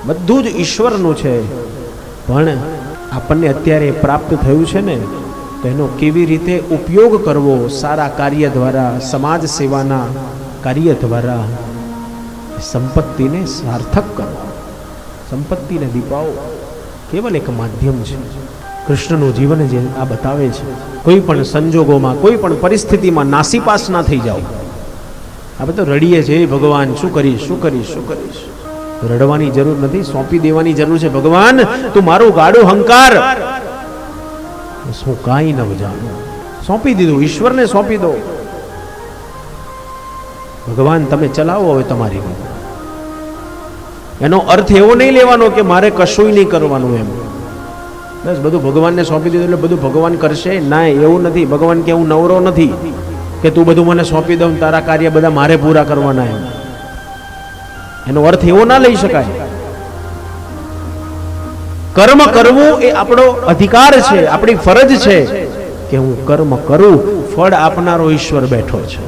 બધું જ ઈશ્વરનું છે, પણ આપણને અત્યારે પ્રાપ્ત થયું છે ને, તો એનો કેવી રીતે ઉપયોગ કરવો, સારા કાર્ય દ્વારા, સમાજ સેવાના કાર્ય દ્વારા સંપત્તિને સાર્થક કરો, સંપત્તિને દીપાવો, કેવલ એક માધ્યમ છે. કૃષ્ણનું જીવન જે આ બતાવે છે, કોઈ પણ સંજોગોમાં, કોઈ પણ પરિસ્થિતિમાં નાસીપાસ ના થઈ જાઓ. આપણે તો રડીએ છીએ, ભગવાન શું કરીશ, શું કરીશ, શું કરીશ. રડવાની જરૂર નથી, સોંપી દેવાની જરૂર છે. ભગવાન તું મારું ગાડું હંકાર, શું કાંઈ ન જાણું, સોંપી દીધું, ઈશ્વરને સોંપી દો. ભગવાન તમે ચલાવો હવે તમારી વાત. એનો અર્થ એવો નહીં લેવાનો કે મારે કશું નહીં કરવાનું, એમ બસ બધું ભગવાનને સોંપી દીધું એટલે બધું ભગવાન કરશે. ના, એવું નથી. ભગવાન કે હું નવરો નથી કે તું બધું મને સોંપી દઉં, તારા કાર્ય બધા મારે પૂરા કરવાના. એનો અર્થ એવો ના લઈ શકાય. કર્મ કરવું એ આપણો અધિકાર છે, આપણી ફરજ છે કે હું કર્મ કરું. ફળ આપનારો ઈશ્વર બેઠો છે.